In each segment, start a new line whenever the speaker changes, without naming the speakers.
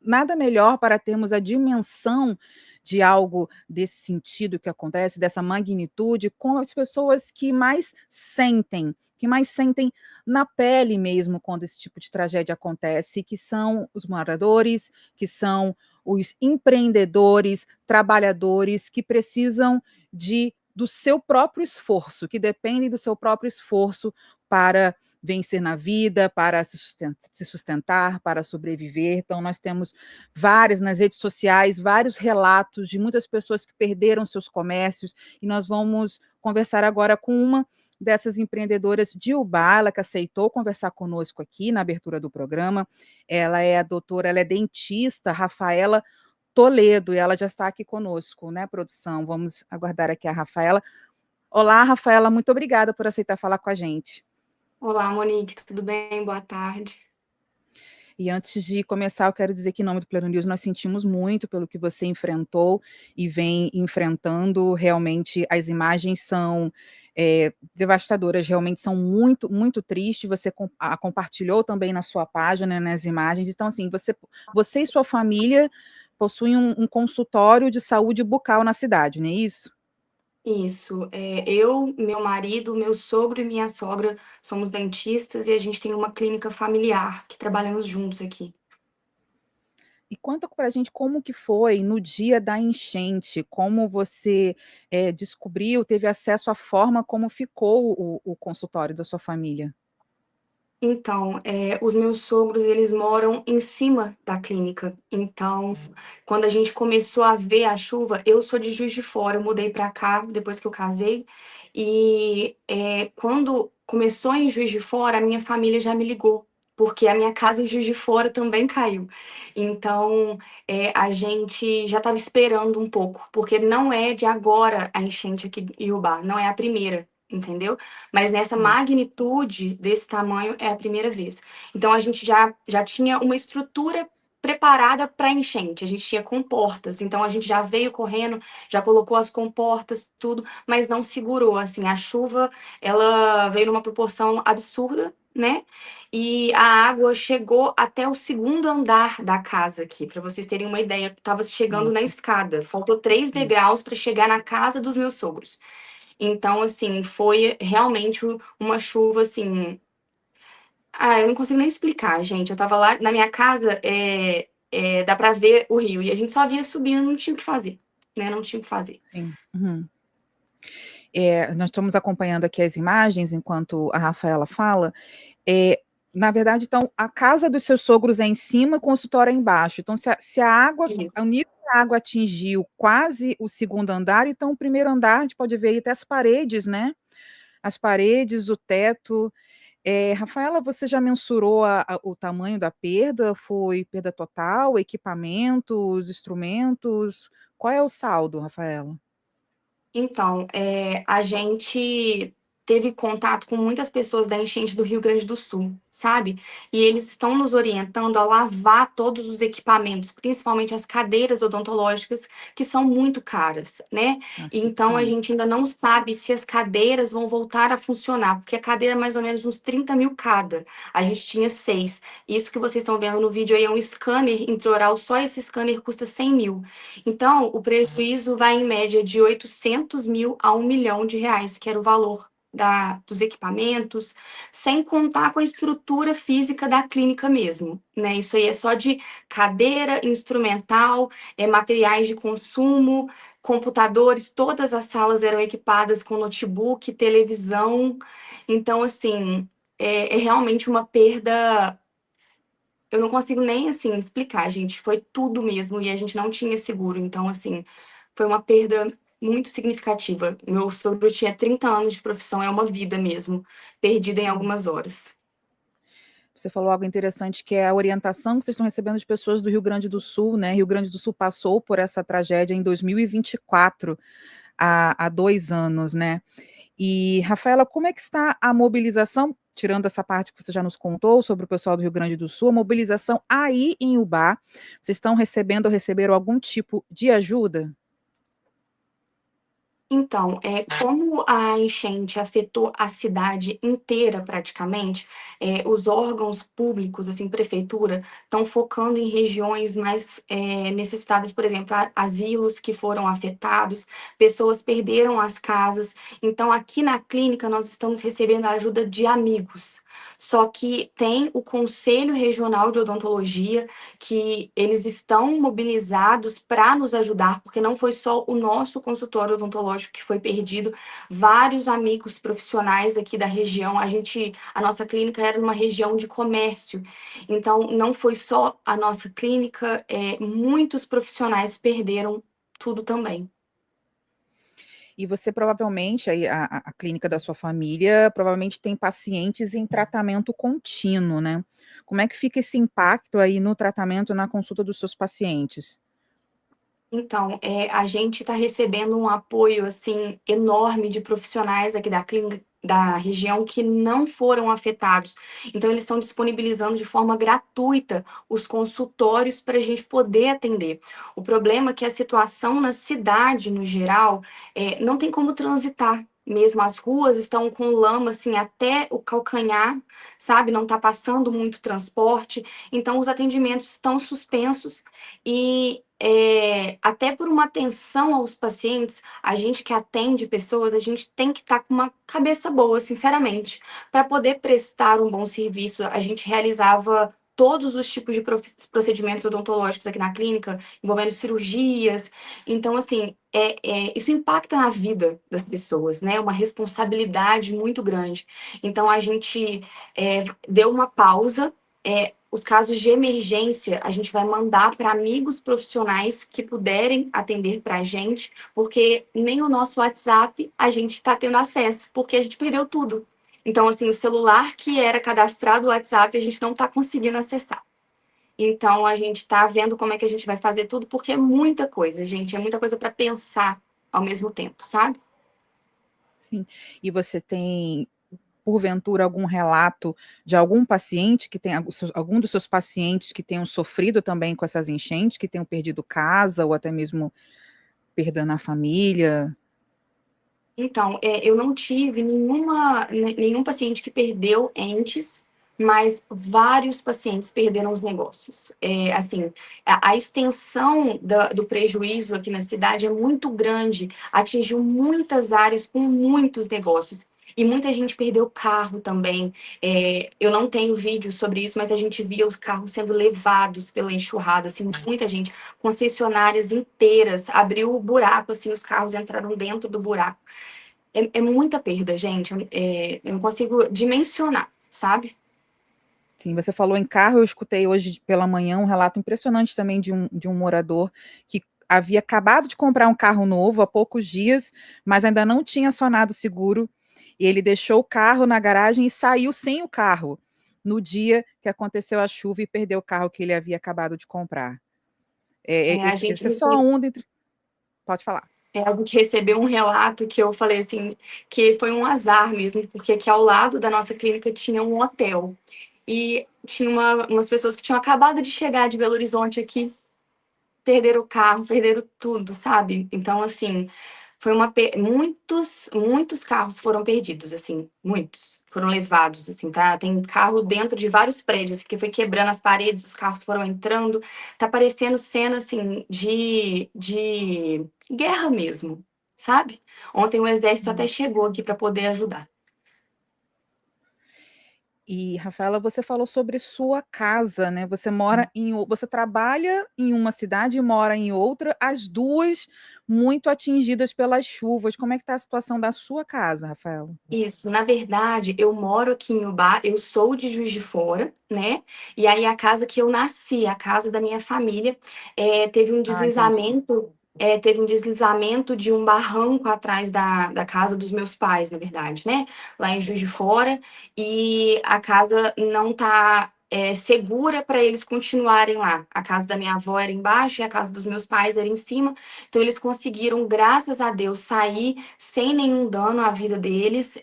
nada melhor para termos a dimensão de algo desse sentido que acontece, dessa magnitude, com as pessoas que mais sentem na pele mesmo quando esse tipo de tragédia acontece, que são os moradores, que são os empreendedores, trabalhadores que precisam do seu próprio esforço, que dependem do seu próprio esforço para vencer na vida, para se sustentar, para sobreviver. Então, nós temos nas redes sociais, vários relatos de muitas pessoas que perderam seus comércios, e nós vamos conversar agora com uma dessas empreendedoras de Ubá, ela que aceitou conversar conosco aqui na abertura do programa. Ela é dentista, Rafaela Toledo, e ela já está aqui conosco, né, produção? Vamos aguardar aqui a Rafaela. Olá, Rafaela, muito obrigada por aceitar falar com a gente.
Olá, Monique, tudo bem? Boa tarde.
E antes de começar, eu quero dizer que, em nome do Pleno News, nós sentimos muito pelo que você enfrentou e vem enfrentando. Realmente, as imagens são devastadoras, realmente são muito, muito tristes. Você compartilhou também na sua página, nas imagens. Então, assim, você e sua família possuem um consultório de saúde bucal na cidade, não é isso?
Isso, eu, meu marido, meu sogro e minha sogra somos dentistas e a gente tem uma clínica familiar que trabalhamos juntos aqui.
E conta para a gente como que foi no dia da enchente, como você descobriu, teve acesso à forma como ficou o consultório da sua família.
Então, os meus sogros, eles moram em cima da clínica. Então, quando a gente começou a ver a chuva, eu sou de Juiz de Fora, eu mudei para cá depois que eu casei. E quando começou em Juiz de Fora, a minha família já me ligou, porque a minha casa em Juiz de Fora também caiu. Então, a gente já estava esperando um pouco, porque não é de agora a enchente aqui em Iubá, não é a primeira. Entendeu? Mas nessa
Sim.
magnitude desse tamanho é a primeira vez. Então a gente já tinha uma estrutura preparada para enchente. A gente tinha comportas, então a gente já veio correndo, já colocou as comportas, tudo, mas não segurou. Assim, a chuva ela veio numa proporção absurda, né? E a água chegou até o segundo andar da casa aqui, para vocês terem uma ideia. Estava chegando na
Nossa,
escada. Faltou 3 degraus para chegar na casa dos meus sogros. Então, assim, foi realmente uma chuva, assim. Ah, eu não consigo nem explicar, gente. Eu tava lá na minha casa, dá pra ver o rio, e a gente só via subindo, não tinha o que fazer, né? Não tinha o que fazer.
sim. Uhum. Nós estamos acompanhando aqui as imagens enquanto a Rafaela fala. É, Na verdade, então, a casa dos seus sogros é em cima, o consultório é embaixo. Então, se a água,
Isso.
o nível da água atingiu quase o segundo andar, então o primeiro andar, a gente pode ver aí até as paredes, né? As paredes, o teto. Rafaela, você já mensurou o tamanho da perda? Foi perda total, equipamentos, instrumentos? Qual é o saldo, Rafaela?
Então, a gente teve contato com muitas pessoas da enchente do Rio Grande do Sul, sabe? E eles estão nos orientando a lavar todos os equipamentos, principalmente as cadeiras odontológicas, que são muito caras, né? Então, a
Sim.
gente ainda não sabe se as cadeiras vão voltar a funcionar, porque a cadeira é mais ou menos uns 30 mil cada. A gente tinha 6. Isso que vocês estão vendo no vídeo aí é um scanner intraoral, só esse scanner custa 100 mil. Então, o prejuízo vai em média de 800 mil a 1 milhão de reais, que era o valor dos equipamentos, sem contar com a estrutura física da clínica mesmo, né? Isso aí é só de cadeira, instrumental, materiais de consumo, computadores, todas as salas eram equipadas com notebook, televisão. Então, assim, é realmente uma perda. Eu não consigo nem, assim, explicar, gente. Foi tudo mesmo e a gente não tinha seguro. Então, assim, foi uma perda muito significativa. Meu sogro tinha 30 anos de profissão, é uma vida mesmo, perdida em
Sim.
algumas horas.
Você falou algo interessante, que é a orientação que vocês estão recebendo de pessoas do Rio Grande do Sul, né? Rio Grande do Sul passou por essa tragédia em 2024, há 2 anos, né? E, Rafaela, como é que está a mobilização, tirando essa parte que você já nos contou sobre o pessoal do Rio Grande do Sul, a mobilização aí em Ubá? Vocês estão recebendo ou receberam algum tipo de ajuda?
Então, como a enchente afetou a cidade inteira praticamente, os órgãos públicos, assim, prefeitura, estão focando em regiões mais necessitadas, por exemplo, asilos que foram afetados, pessoas perderam as casas. Então, aqui na clínica, nós estamos recebendo a ajuda de amigos. Só que tem o Conselho Regional de Odontologia, que eles estão mobilizados para nos ajudar, porque não foi só o nosso consultório odontológico que foi perdido, vários amigos profissionais aqui da região, a nossa clínica era numa região de comércio, então não foi só a nossa clínica, muitos profissionais perderam tudo também.
E você provavelmente, aí, a clínica da sua família, provavelmente tem pacientes em tratamento contínuo, né? Como é que fica esse impacto aí no tratamento, na consulta dos seus pacientes?
Então, a gente está recebendo um apoio, assim, enorme de profissionais aqui da clínica, da região, que não foram afetados. Então, eles estão disponibilizando de forma gratuita os consultórios para a gente poder atender. O problema é que a situação na cidade, no geral, não tem como transitar. Mesmo as ruas estão com lama, assim, até o calcanhar, sabe? Não está passando muito transporte. Então, os atendimentos estão suspensos. E até por uma atenção aos pacientes, a gente que atende pessoas, a gente tem que estar com uma cabeça boa, sinceramente, para poder prestar um bom serviço. A gente realizava todos os tipos de procedimentos odontológicos aqui na clínica, envolvendo cirurgias. Então, assim, isso impacta na vida das pessoas, né? Uma responsabilidade muito grande. Então, a gente deu uma pausa. Os casos de emergência, a gente vai mandar para amigos profissionais que puderem atender para a gente, porque nem o nosso WhatsApp a gente está tendo acesso, porque a gente perdeu tudo. Então, assim, o celular que era cadastrado no WhatsApp, a gente não está conseguindo acessar. Então, a gente está vendo como é que a gente vai fazer tudo, porque é muita coisa, gente, é muita coisa para pensar ao mesmo tempo, sabe?
Sim. E você tem, porventura, algum relato de algum paciente que tem algum dos seus pacientes que tenham sofrido também com essas enchentes, que tenham perdido casa ou até mesmo perda na família?
Então, eu não tive nenhum paciente que perdeu entes, mas vários pacientes perderam os negócios. Assim, a extensão do prejuízo aqui na cidade é muito grande, atingiu muitas áreas com muitos negócios. E muita gente perdeu carro também. Eu não tenho vídeo sobre isso, mas a gente via os carros sendo levados pela enxurrada, assim, muita gente, concessionárias inteiras, abriu o buraco, assim, os carros entraram dentro do buraco. É muita perda, gente. Eu não consigo dimensionar, sabe?
Sim, você falou em carro, eu escutei hoje pela manhã um relato impressionante também de um morador que havia acabado de comprar um carro novo há poucos dias, mas ainda não tinha acionado o seguro, e ele deixou o carro na garagem e saiu sem o carro no dia que aconteceu a chuva e perdeu o carro que ele havia acabado de comprar.
A gente
Esse é só um dentre... Pode falar.
a gente recebeu um relato que eu falei assim, que foi um azar mesmo, porque aqui ao lado da nossa clínica tinha um hotel. E tinha umas pessoas que tinham acabado de chegar de Belo Horizonte aqui, perderam o carro, perderam tudo, sabe? Então, assim, foi muitos carros foram perdidos, assim, muitos. Foram levados, assim, tá? Tem carro dentro de vários prédios, que foi quebrando as paredes, os carros foram entrando. Tá parecendo cena, assim, de guerra mesmo, sabe? Ontem o exército até chegou aqui para poder ajudar.
E, Rafaela, você falou sobre sua casa, né? Você trabalha em uma cidade e mora em outra, as duas muito atingidas pelas chuvas. Como é que está a situação da sua casa, Rafaela?
Isso, na verdade, eu moro aqui em Ubá, eu sou de Juiz de Fora, né? E aí a casa que eu nasci, a casa da minha família, teve um
Ah, entendi.
deslizamento, de um barranco atrás da casa dos meus pais, na verdade, né? Lá em Juiz de Fora, e a casa não tá segura para eles continuarem lá. A casa da minha avó era embaixo e a casa dos meus pais era em cima. Então eles conseguiram, graças a Deus, sair sem nenhum dano à vida deles.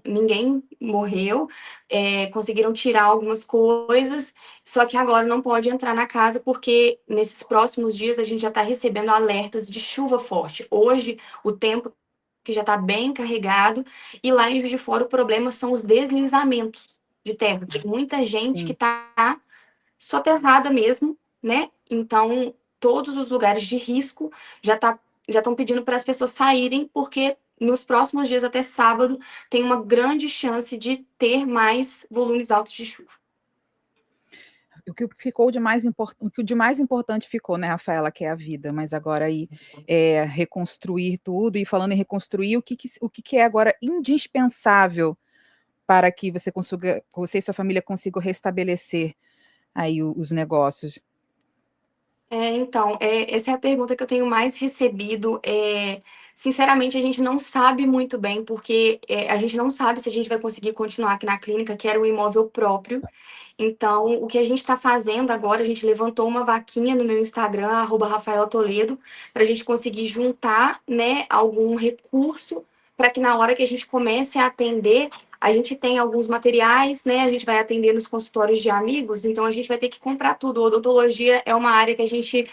Ninguém morreu. Conseguiram tirar algumas coisas, só que agora não pode entrar na casa porque nesses próximos dias a gente já está recebendo alertas de chuva forte. Hoje o tempo que já está bem carregado, e lá em Juiz de Fora o problema são os deslizamentos de terra. Tem muita gente que
Sim.
está soterrada mesmo, né? Então, todos os lugares de risco já estão pedindo para as pessoas saírem, porque nos próximos dias, até sábado, tem uma grande chance de ter mais volumes altos de chuva.
O que ficou de mais o que de mais importante ficou, né, Rafaela, que é a vida, mas agora aí, reconstruir tudo, e falando em reconstruir, o que que é agora indispensável para que você e sua família consigam restabelecer aí os negócios?
Então, essa é a pergunta que eu tenho mais recebido. Sinceramente, a gente não sabe muito bem, porque a gente não sabe se a gente vai conseguir continuar aqui na clínica, que era um imóvel próprio. Então, o que a gente está fazendo agora, a gente levantou uma vaquinha no meu Instagram, @RafaelaToledo, para a gente conseguir juntar, né, algum recurso para que na hora que a gente comece a atender, a gente tem alguns materiais, né? A gente vai atender nos consultórios de amigos, então a gente vai ter que comprar tudo. Odontologia é uma área que a gente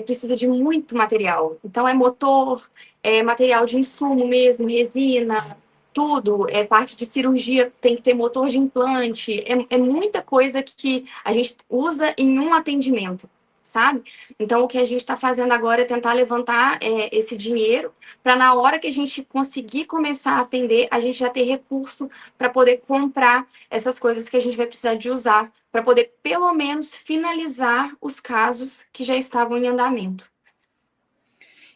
precisa de muito material. Então, é motor, é material de insumo mesmo, resina, tudo, parte de cirurgia, tem que ter motor de implante, é muita coisa que a gente usa em um atendimento, sabe? Então, o que a gente está fazendo agora é tentar levantar esse dinheiro, para na hora que a gente conseguir começar a atender, a gente já ter recurso para poder comprar essas coisas que a gente vai precisar de usar, para poder, pelo menos, finalizar os casos que já estavam em andamento.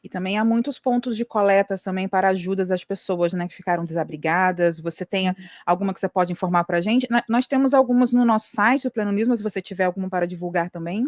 E também há muitos pontos de coletas também para ajudas às pessoas, né, que ficaram desabrigadas. Você tem alguma que você pode informar para a gente? Nós temos algumas no nosso site, do Pleno Mesmo, mas se você tiver alguma para divulgar também.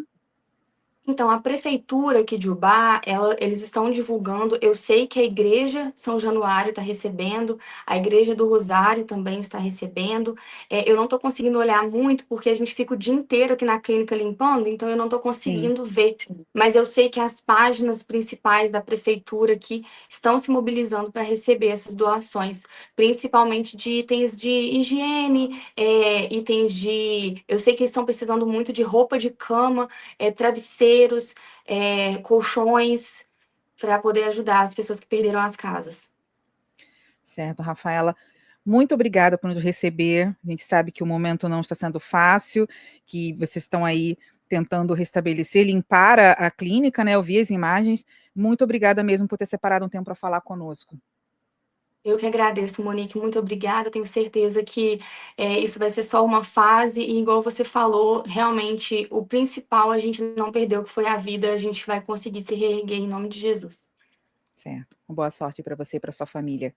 Então, a prefeitura aqui de Ubá, eles estão divulgando. Eu sei que a igreja São Januário está recebendo, a igreja do Rosário também está recebendo. Eu não estou conseguindo olhar muito, porque a gente fica o dia inteiro aqui na clínica limpando, então eu não estou
Sim.
conseguindo ver. Mas eu sei que as páginas principais da prefeitura aqui estão se mobilizando para receber essas doações, principalmente de itens de higiene, itens de. Eu sei que eles estão precisando muito de roupa de cama, travesseiros, colchões, para poder ajudar as pessoas que perderam as casas.
Certo, Rafaela. Muito obrigada por nos receber. A gente sabe que o momento não está sendo fácil, que vocês estão aí tentando restabelecer, limpar a clínica, né? Eu vi as imagens. Muito obrigada mesmo por ter separado um tempo para falar conosco.
Eu que agradeço, Monique, muito obrigada. Tenho certeza que isso vai ser só uma fase, e igual você falou, realmente o principal a gente não perdeu, que foi a vida, a gente vai conseguir se reerguer em nome de Jesus.
Certo. Boa sorte para você e para sua família.